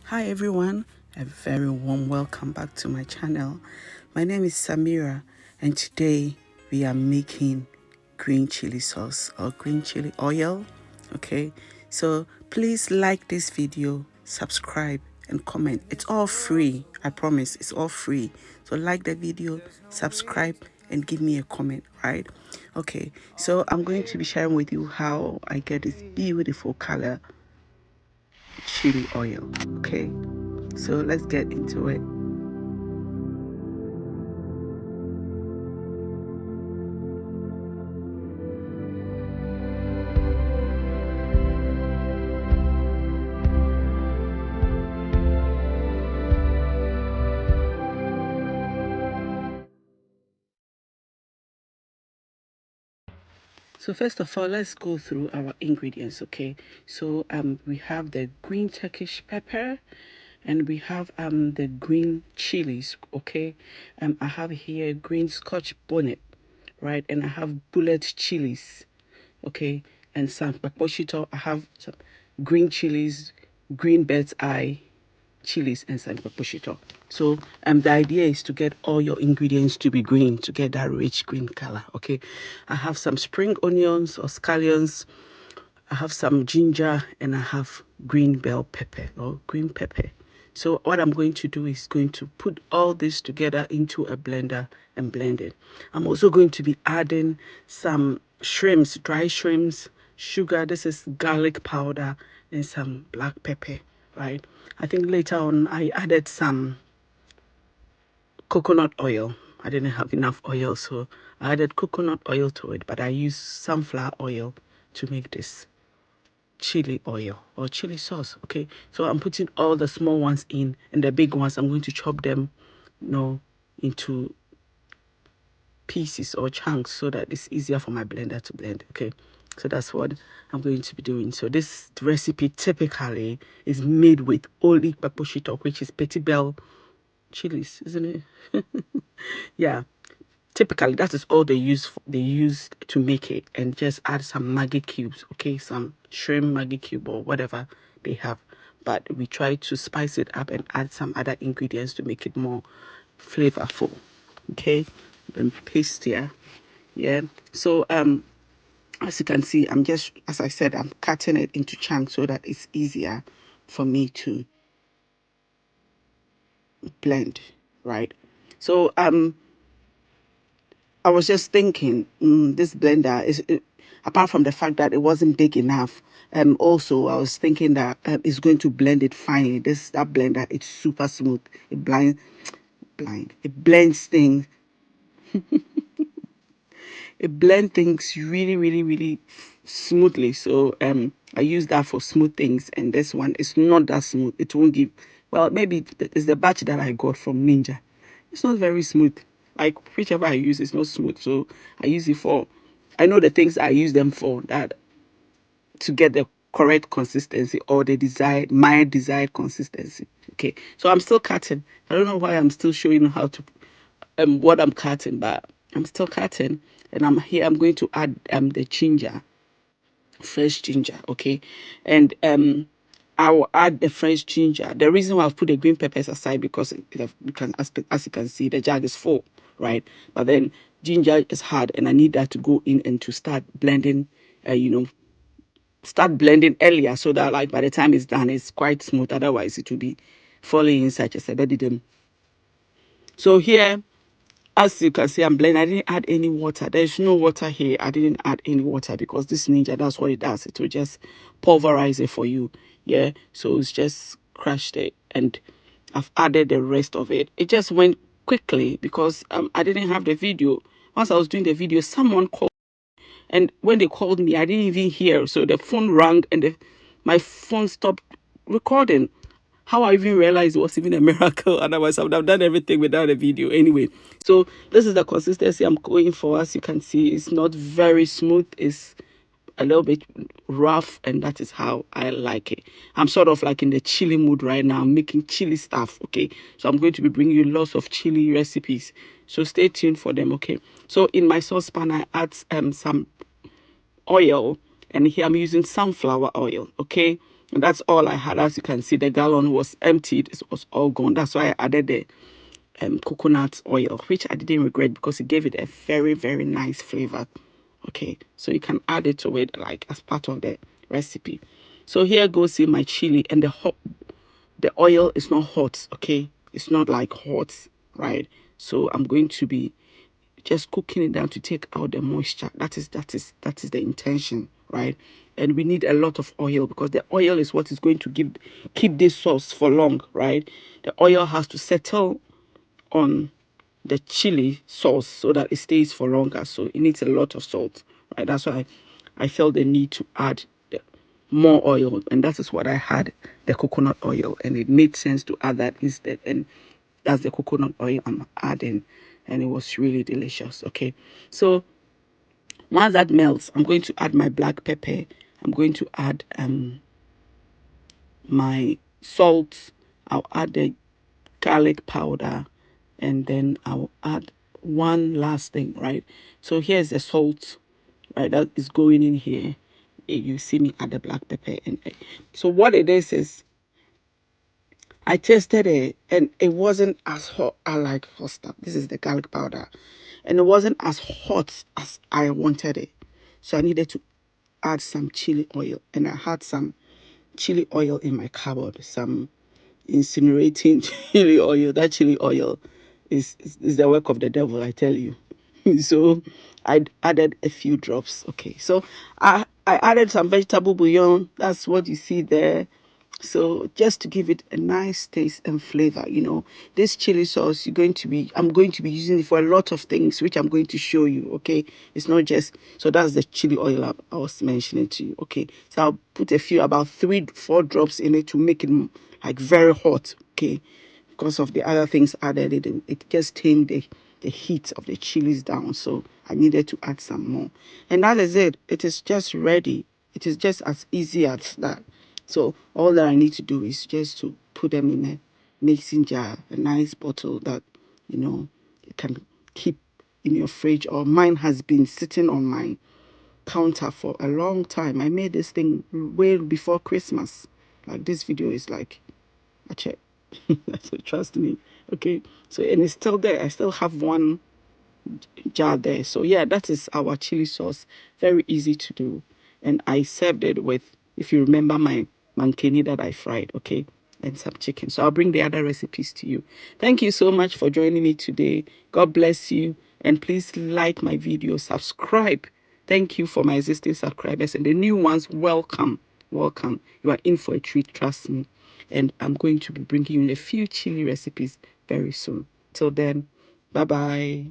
Hi everyone, a very warm welcome back to my channel. My name is Samira and today we are making green chili sauce or green chili oil. Okay, so please like this video, subscribe and comment. It's all free, I promise, it's all free. So like the video, subscribe and give me a comment, right? Okay, so I'm going to be sharing with you how I get this beautiful color chili oil. Okay, so let's get into it. So first of all, let's go through our ingredients, okay? So we have the green Turkish pepper and we have the green chilies, okay? I have here green scotch bonnet, right? And I have bullet chilies, okay? And some Kpakpo. I have some green chilies, green bird's eye, chilies and some Kpakpo. So the idea is to get all your ingredients to be green, to get that rich green color. Okay, I have some spring onions or scallions, I have some ginger, and I have green bell pepper or green pepper. So what I'm going to do is going to put all this together into a blender and blend it. I'm also going to be adding some shrimps, dry shrimps, sugar. This is garlic powder and some black pepper, right? I think later on I added some coconut oil. I didn't have enough oil, so I added coconut oil to it, but I used sunflower oil to make this chili oil or chili sauce. Okay, so I'm putting all the small ones in, and the big ones I'm going to chop them, into pieces or chunks so that it's easier for my blender to blend. Okay, so that's what I'm going to be doing. So this recipe typically is made with only Kpakpo, which is petite belle chilies, isn't it? Yeah, typically that is all they used to make it, and just add some Maggi cubes, okay, some shrimp Maggi cube or whatever they have, but we try to spice it up and add some other ingredients to make it more flavorful. Okay, then paste here. Yeah, so as you can see, I'm just, as I said, I'm cutting it into chunks so that it's easier for me to blend, right? So I was just thinking, this blender apart from the fact that it wasn't big enough, also I was thinking that it's going to blend it finely. That blender, it's super smooth. It blends things. It blends things really, really, really smoothly. So I use that for smooth things, and this one is not that smooth. It won't give. Well, maybe it's the batch that I got from Ninja. It's not very smooth. Like whichever I use is not smooth. So I use it for. I know the things I use them for, that to get the correct consistency or my desired consistency. Okay, so I'm still cutting. I don't know why I'm still showing you how to what I'm cutting, but I'm still cutting, and I'm going to add the ginger, fresh ginger. Okay, and I will add the fresh ginger. The reason why I've put the green peppers aside, because as you can see, the jug is full, right? But then ginger is hard, and I need that to go in and to start blending. Start blending earlier, so that like by the time it's done, it's quite smooth. Otherwise, it will be falling inside. Just a bit. So here, as you can see, I'm blending. I didn't add any water. There's no water here. I didn't add any water because this Ninja, that's what it does. It will just pulverize it for you. Yeah. So it's just crushed it, and I've added the rest of it. It just went quickly because I didn't have the video. Once I was doing the video, someone called, and when they called me, I didn't even hear. So the phone rang, and my phone stopped recording. How I even realized it was even a miracle. Otherwise, I would have done everything without a video. Anyway, so this is the consistency I'm going for. As you can see, it's not very smooth. It's a little bit rough, and that is how I like it. I'm sort of like in the chili mood right now. I'm making chili stuff. Okay, so I'm going to be bringing you lots of chili recipes. So stay tuned for them. Okay, so in my saucepan, I add some oil, and here I'm using sunflower oil. Okay, And that's all I had. As you can see, the gallon was emptied. It was all gone. That's why I added the coconut oil, which I didn't regret because it gave it a very, very nice flavor. Okay, so you can add it to it like as part of the recipe. So here goes in my chili, and the oil is not hot. Okay, it's not like hot, right? So I'm going to be just cooking it down to take out the moisture. That is the intention, right? And we need a lot of oil because the oil is what is going to keep this sauce for long, right? The oil has to settle on the chili sauce so that it stays for longer. So it needs a lot of salt, right? That's why I felt the need to add more oil, and that is what I had, the coconut oil, and it made sense to add that instead. And that's the coconut oil I'm adding, and it was really delicious. Okay, so once that melts, I'm going to add my black pepper. I'm going to add my salt. I'll add the garlic powder, and then I'll add one last thing, right? So here's the salt, right? That is going in here. You see me add the black pepper, and so what it is I tasted it, and it wasn't as hot. I like hot stuff. This is the garlic powder, and it wasn't as hot as I wanted it. So I needed to add some chili oil, and I had some chili oil in my cupboard, some incinerating chili oil. That chili oil is the work of the devil, I tell you. So I added a few drops. Okay, so I added some vegetable bouillon. That's what you see there. So just to give it a nice taste and flavor, this chili sauce I'm going to be using it for a lot of things, which I'm going to show you. Okay, it's not just, so that's the chili oil I was mentioning to you. Okay, so I'll put about 3-4 drops in it to make it like very hot. Okay, because of the other things added, it just tamed the heat of the chilies down. So I needed to add some more. And that is it. It is just ready. It is just as easy as that. So all that I need to do is just to put them in a mixing jar, a nice bottle that, you can keep in your fridge. Or mine has been sitting on my counter for a long time. I made this thing way before Christmas. Like, this video is like a check. So trust me. Okay, so and it's still there. I still have one jar there. So yeah, that is our chili sauce. Very easy to do. And I served it with, if you remember, my mankini that I fried. Okay, and some chicken. So I'll bring the other recipes to you. Thank you so much for joining me today. God bless you, and please like my video, subscribe. Thank you for my existing subscribers, and the new ones, welcome. You are in for a treat, trust me. And I'm going to be bringing you a few chili recipes very soon. Till then, bye bye.